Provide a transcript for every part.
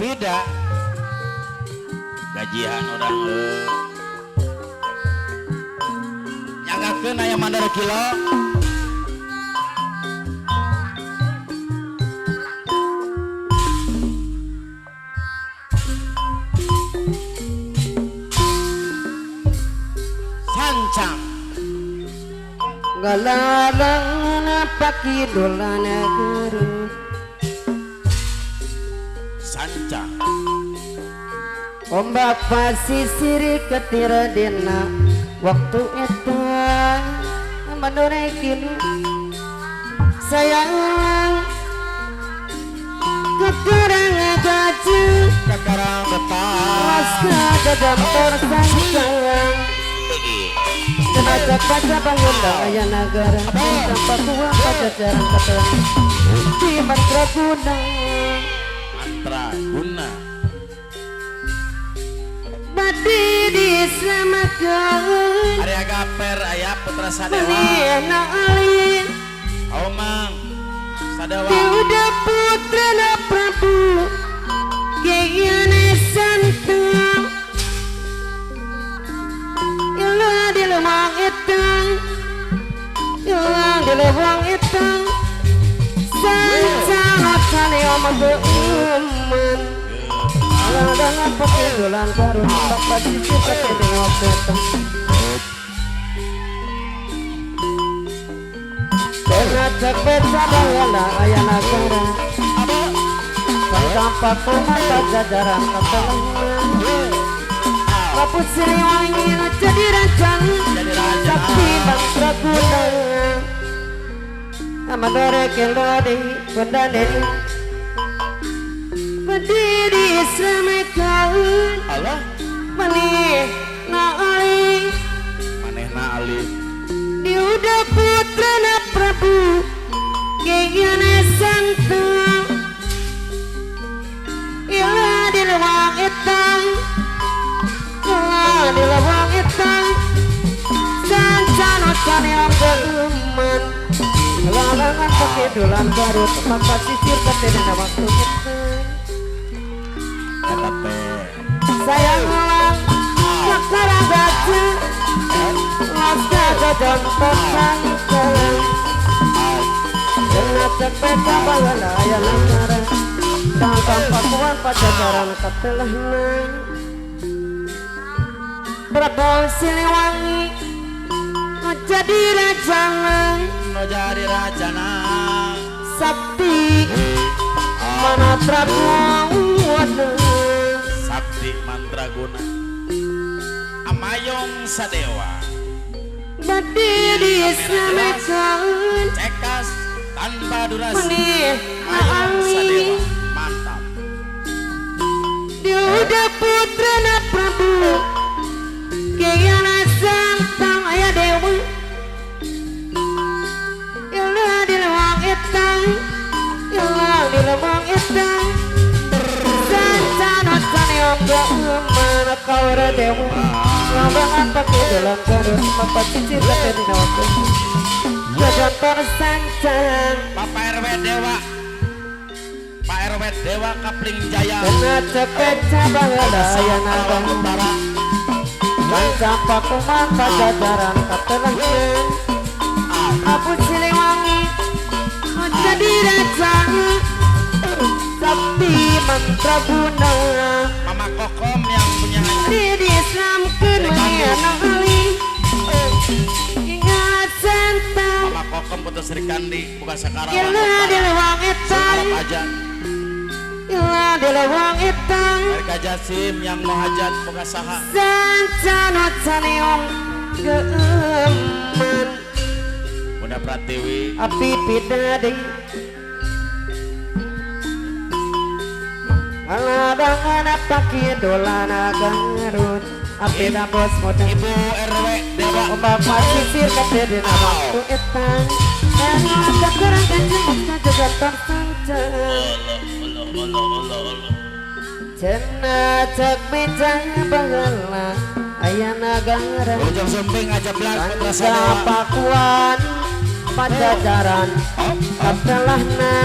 Pida gajian orang nyanggakeun aya mandar kilo sancang Galarang napakidolana guru sancang ombak pasisir ketira dina waktu itu menuraikin sayang kekarang gaji kakarang betah laska dadapor sayang Kenajak baca bangun ayah negara tanpa tua pada jalan kata di mantra guna Badi diselamatkan Arya Gaper ayah putra Sadewa Meniana Ali Omang Sadewa Udah putra na Prabu Kayane santang Ilah di lewang itang Ilah di lewang itang Sancanot kali omong beruman Alang pakai dolan karun Bapak cici pakai tengok beteng Kena cepet sabangana ayah negara Tanpa kumata jajaran ketelengan Laput Siliwangi jadi rancang Sakti bangsa guna Amadore kelodi pendadeni Berdiri semakan Allah Maneh na Ali maneh na Ali Diudah putra na Prabu Kayane santang Ilah di lewang itang Ilah di lewang itang Sancanot kani ambeman Lalangan pakai dolan garut Maka sisir ketena waktu itang kata Sayang lang Sekarang baca Laska gajan potang jalan Kena cepet kabangan ayah langara Tangkap pakuan pacaran ketelahnan Prabu Siliwangi Jadi rajana mau jadi rajana Sakti Mana Prabu Wana Sakti Mandraguna Amayong Sadewa Berdiri selamatkan cekas tanpa durasi Menih Amayong Sadewa Ali mantap Diudah putra na Prabu Kayana santang ayah dewa Ilah di lewang itang Ilah di lewang itang Sancanot kaniong gauman Kau dewa Lambangan pakai dalam garut Bapak cici tapi di waktu Jajan tersancang Papa RW Dewa Pak RW Dewa Kapling Jaya Kena cepet cabang ayah naga Utara Tanpa kuman pajajaran ketelengan Prabu Siliwangi Jadi raja Sakti mantra guna Mama Kokom yang punya Di Islam kemana Ali Ingat santang Mama Kokom putus Sri Kandi bukan sekarang Ilah di lewang itang aja Ilah di lewang itang Mereka Jasim yang mau hajat bukan saha Sancanot saneong geeman Bunda Pratiwi Api pidadi Aladangan apaki dolana garut Api bos modal Ibu RW Dewa Ombak pasisir katedina waktu etang Enak kekurang kenceng Jajan tersancang Cenacak bejang bangala Ayah negara Ujung Sumping aja belang putra Tansa Sadewa pakuan Pajajaran Kaptelahna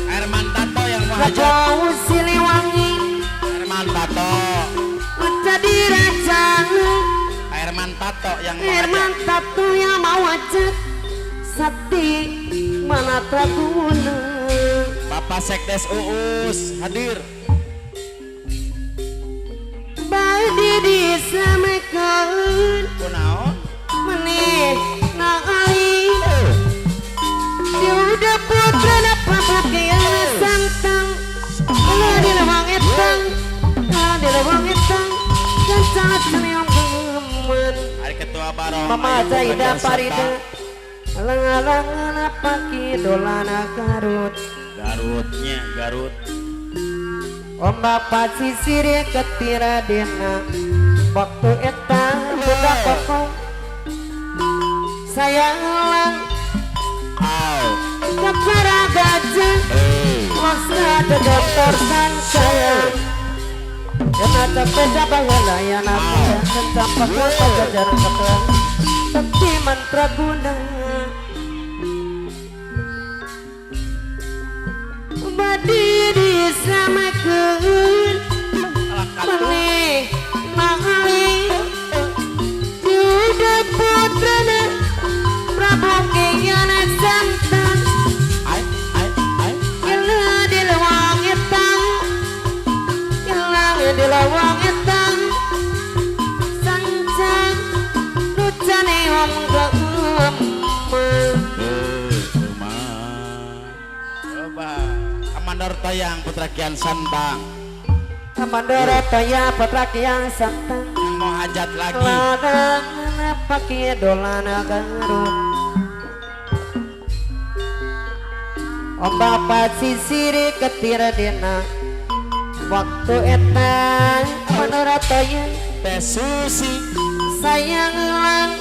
Herman Tato yang mau hajat Prabu Siliwangi Tato yang mau Herman ajak. Tato yang mau ajak Sakti mana Traguna. Bapak Sekdes Uus hadir. Badi disamekeun Kunaon? meneh na ali. Dia udah putra na Prabu Kiana Santang. Kalau di lawang etang, kalau di lawang etang, dan sangat senyum geman. Hari Ketua Barong. Mama Ayu Zaida Bukan Farida, Santa. alang-alangan apa kidolana Garut. Garutnya Garut. Ombak pasisir ketira dena, waktu etang budak kokong. Sayang lang Au. kepara gajah. Masa ada dokter sang sayang. Kena cepeda bangala yang aku dan tampak apa jajaran keterang. Tapi mantra guna. Badi disamakeun meneh ngali. Sudah putrana Prabu Kiana Santang. Ai. Gila di lawang etang, gila di lawang etang, sancang lucane om geum. Coba. Amandor Toyang Putra Kian Santang. Kamandoro Toya Putra Kian Santang. Yang mau hajat lagi. Ladang pakai dolana Garut. Om bapak sisiri ketira dena, waktu etang Kamandoro Toya Teh Susi. sayang lang.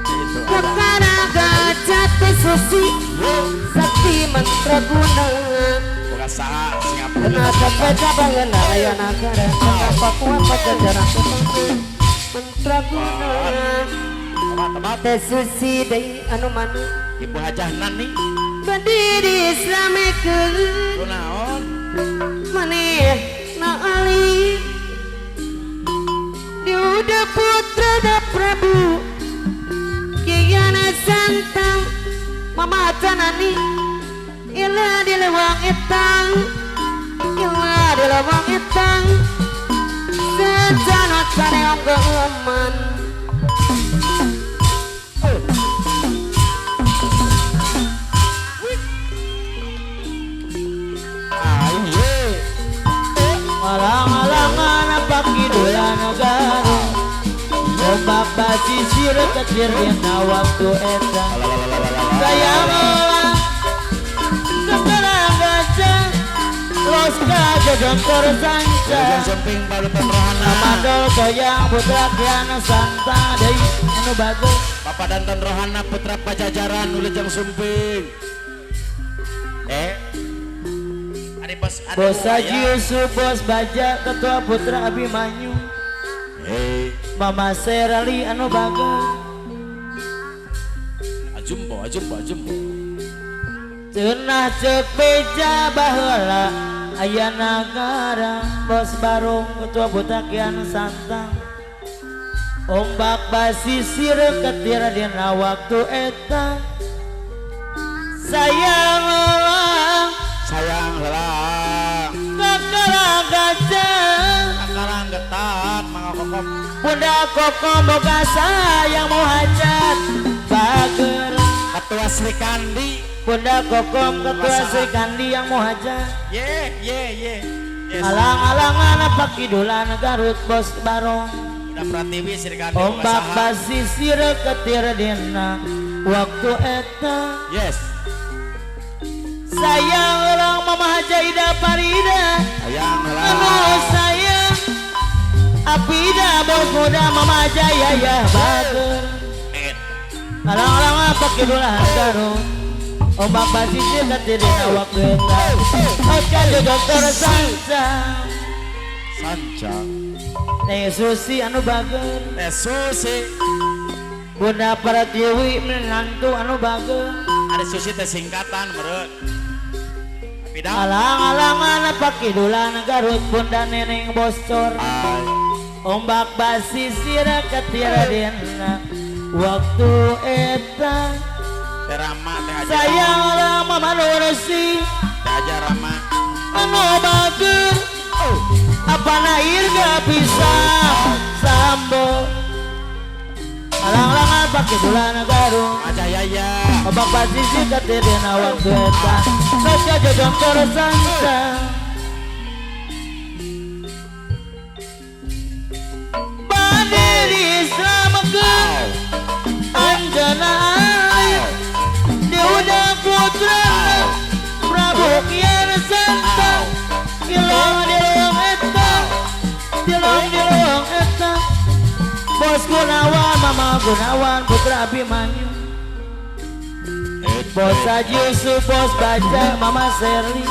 Itu ada. Kekara gajah teh susi sakti mantra guna. Bukan saha Singapura. Kena sepeda bangena aya nagara. Kenapa kuat pajajaran ketemu mantra guna. Tebat. Teh susi deui anu mana Ibu Hajah Nani. berdiri samekeun Kunaon? maneh na ali. Diudah putra da Prabu Kiana Santang. Mama Janani ila di lawang etang, ila di lawang etang, sejanot sareong geuman. Aye. Alang-alangan apa kidulan Garut. Ombak basisir ketir dina waktu etang. Sayang lang keterang gajah, los gajah dokter sanca. Ujung Sumping Balutan Rohana. Amandol Toyang Putra Kiana Santa deui anu bagus. Bapak Danton Rohana Putra Pajajaran Ulujang Sumping. Ada Bos Haji Yusuf, Bos Baja, Ketua Putra Abimanyu, Mama Serali anu bagus. Ajumbo. Cenah cek beja baheula aya nagara. Bos Barong Ketua Putra Kiana Santang. Ombak basisir ketir dina waktu eta. Sayang lelang. kekara gajah. Sekarang getat mangga kokom. Bunda Koko boga sayang mau hajat bager. Ketua Sri Kandi. Bunda Kokom Ketua Sri Kandi yang mau hajat. Ye. Yes. Alang-alangan apa kidulan Garut Bos Barong. Udah Pratiwi Sri Kandi. Ombak Usaha. basisir ketir dina waktu eta. Yes. Sayang orang Mama Zaida Farida. Ayang Anu lelang. sayang Apida bos muda Mama Jaya ya bager. Alang-alangan apa kidulan Garut. Ombak basisir ketir dina waktu eta. Oke dokter sanca. Sancang. Teh Susi anu bager. Teh Susi. Bunda Pratiwi menantu anu bager. Ada Susi teh singkatan meureun. Pidang. Alang-alangan apa kidulan Garut. Bunda Neneng Boscor. Ay. ombak basisir ketiradena waktu eta Rama teh aja. sayang lama manusia Teh aja Rama. anu bager apa nair gak bisa sambo alang-alangan pakai bulan garung Aja Yaya. ombak basisir ketiradena waktu eta saja jodong tersangka Anjana Dewa Putra Prabu Kian Santang Kilong di ruang eta Kilong di ruang eta Bos Gunawan Mama Gunawan Putra Abimanyu Bos Haji Yusuf Bos Baja Mama Serli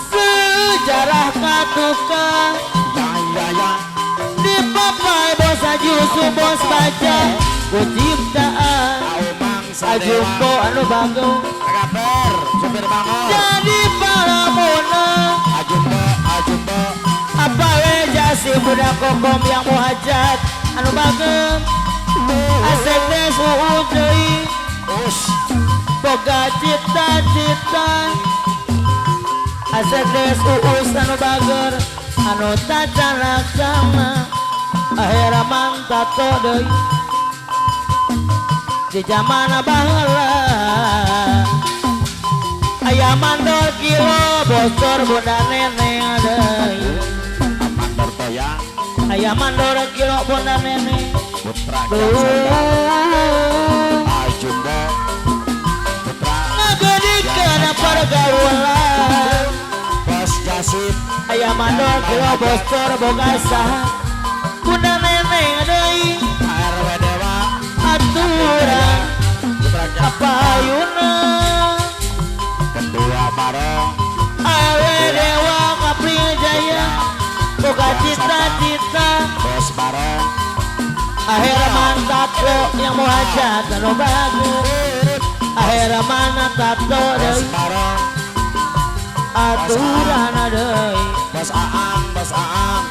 Sejarah Katuka Yaya. di papai bos Haji Yusuf Bos Baja kuciptaan Ajumbo anu bagus Kabar supir bangun. jadi paramona Ajumbo. apa wejasi budak kokom yang muhajat anu bagus asek des uudei Us. boga cita-cita asek des uus anu bager anu tacan laksana akhirnya mantato deui di zaman baheula aya mandor kilo bocor bunda neneng deui Mandor toyang. aya mandor kilo bunda neneng Putra Kian Santang. Ajumbo. Putra. ngagedikeun pergaulan Bos Jasip. aya mandor kilo bocor boga saha bunda neneng deui RW Dewa. aturan Putra Kian apa ayuna Kedua Barong. awe dewa kapri jaya boga cita-cita Bos Barong. akhirnya mantap lo yang mau hajat anu bagus akhirnya mana tato Bos deui Barong. aturan deui Bos Aang.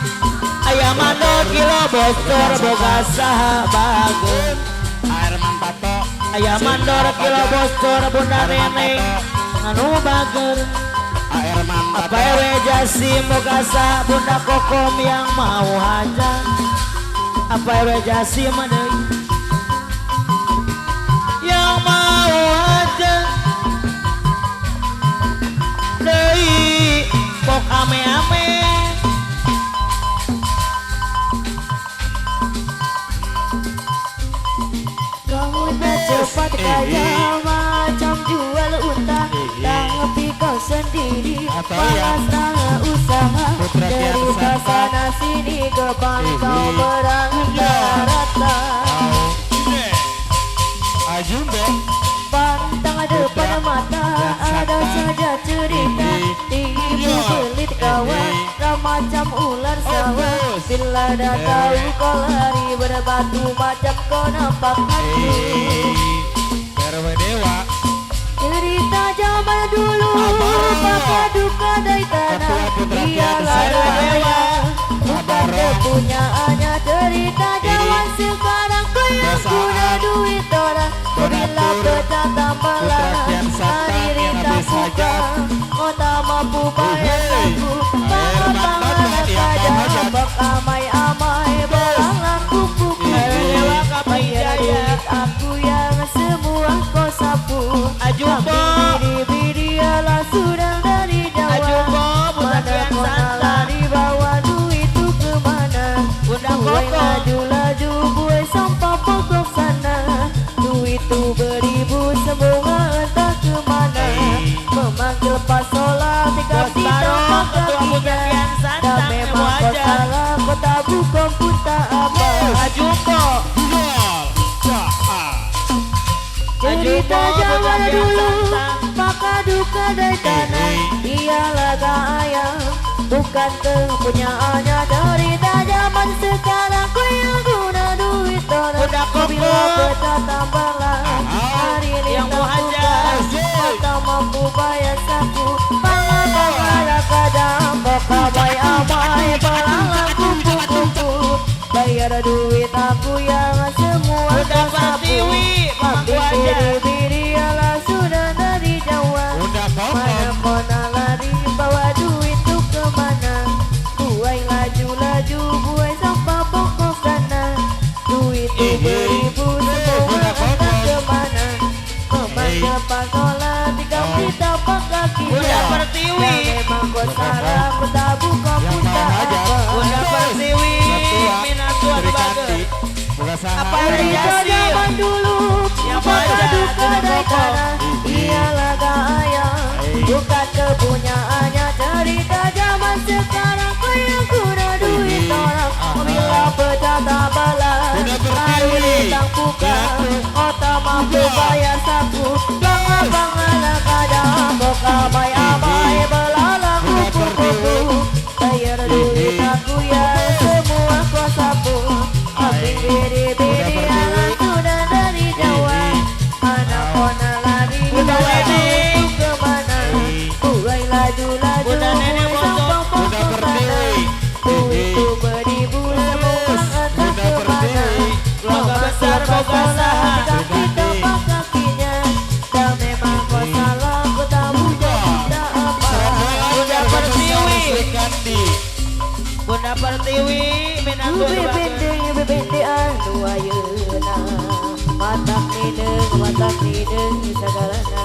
aya mandor kilo bocor boga saha bagus Air Mantato. aya mandor kilo bocor bunda neneng anu bager Air Mantato. apa ewe jasi boga saha bunda kokom yang mau hajat apa ewe jasi mah deui yang mau hajat deui pok ame-ame Kamu tak cepat kaya macam jual unta. Tak ngerti kau sendiri malas tak usaha. Dari sana sini ke pantau berangkat rata. Ajumbo. Pantang depan mata ada saja cerita. Tipu pelit kawan macam ular sawah. Bila dah tahu kau lari berbatu macam kau nampak hantu. RW Dewa. Cerita zaman dulu Papa duka dari tanah Dia lara dewa Bukan kepunyaannya Cerita zaman sekarang Kau yang guna duit orang Bila pecah tambah larang Hari rita buka Kau tak mampu bayar saku Pangan-pangan saja Bak amai-amai Belalang kumpuk dewa kapri jaya Aku yang semua kau sapu Ajumbo Bidi-bidi ala sudah dari Jawa Ajumbo Bunda Mana Kian kau Santang lari bawa duit itu kemana Bunda Gue Koko laju-laju gue sampah pokok sana Duit itu beribu semua entah kemana Memanggil pas sholat sikap Bos di Barong, tempat Ketua Bunda kakinya Kian Santang, Dan yang memang kau wajar. salah kau tabuk pun tak apa Ajumbo Cerita zaman dulu Maka duka dari tanah Dialah kaya Bukan kepunyaannya Cerita zaman sekarang Ku yang guna duit orang Udah koko. Bila pecah tambahlah Hari ini Yang mau hajar. Mata mampu bayar saku Pangan-pangan kadang Boka bay amai Pelang sholat tikam di tapak kaki. Bunda Pertiwi. Memang kau salah, ku tak buka buta apa. Bunda Pertiwi Minatuan Bager. Apa Dari Jasim zaman dulu, yang maka wajah duka dengan dari kokoh. tanah, ialah gaya. Bukan kepunyaannya cerita zaman sekarang. Kau yang kuda duit orang, bila pecah tak balas. Lalu ditang buka, kau tak mampu bayar saku. Bangga-banggalah kadang, kau kamai-amai belalang kupu-kupu. Bayar duit aku ya, semua kau sapu. Abing biri-biri alam sudah dari Jawa. Anak kona lari Bunda Nenek. untuk kemana? Buai laju-laju Bunda Nenek Bocor. Bunda Pertiwi. Itu beribu semua entah kemana. Keluarga besar boga saha. Kaki tapak kakinya. Dan memang kau salah, kau tak buka tak apa. Bunda Pertiwi Bunda Pertiwi Minatuan Bager. Bebende anu ayeuna matak nideng sagalana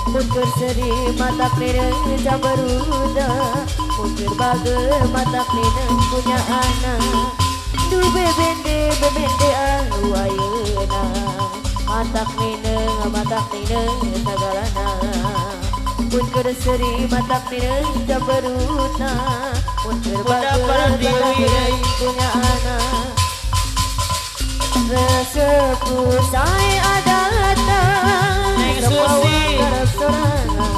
mun seri matak nideng jamberuda mun bager matak nideng punya anak du bebende anu ayeuna matak nideng sagalana mun seri matak nideng jamberuda mun bager matak nideng punya anak. Resepu saya datang Neng semua Susi. garap sorangan.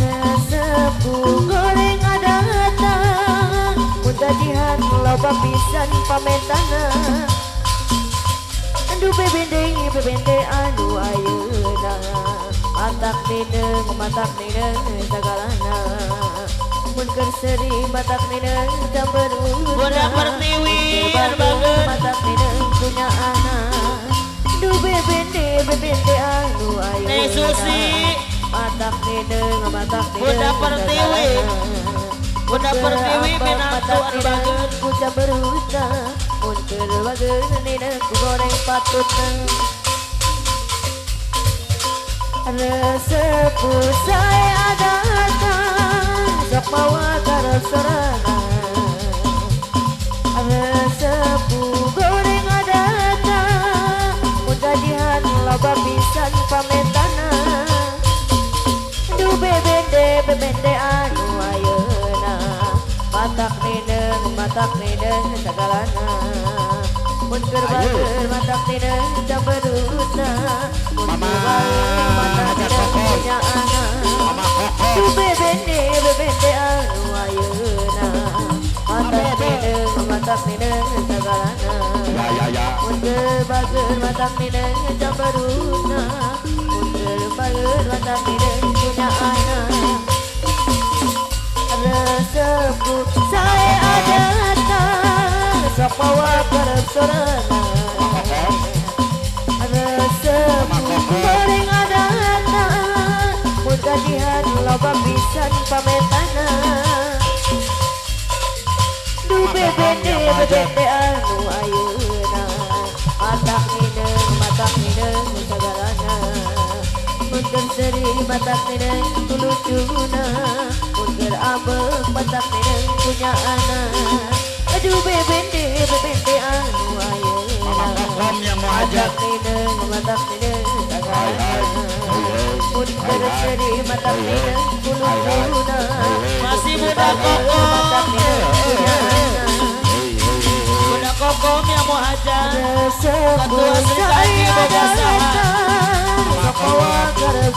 Resepu goreng datang mun gajihan loba pisan pamentana. Andu bebende anu ayeuna matak nideng sagalana. Mun seri matak nideng jamberuda. Bunda Pertiwi Bager. Matak nideng punya anak. Du bebende anu ayeuna. Neng Susi. Matak nideng Bunda Pertiwi. Bunda Pertiwi Minatuan Bager. Ku jamberuda. Mun keur bager nideng ku goreng patutna. Resepu saya datang sok bawa garap sorangan. Resepu goreng datang mun gajihan loba pisan pamentana. Du bebende anu ayeuna matak nideng sagalana. Mun keur bager matak nideng jamberuda. Mun keur bager matak nideng punya anak. Du bebende anu ayeuna matak nideng sagalana. Mun keur bager matak nideng jamberuda. Mun keur bager matak nideng punya anak. Resepu saya datang sok bawa garap sorangan. Resepu goreng datang mun gajihan loba pisan pamentana. Du bebende anu ayeuna matak nideng sagalana. Mun seri matak nideng tulucuna. Mun keur abeng matak nideng punya anak. Aduh bebende anu ayeuna matak nideng sagalana. Mun keur seri matak nideng tulucuna. Masih Bunda Koko. Bunda Koko yang mau hajar. Ketua Sri Kandi Boga Saha. Bawa garap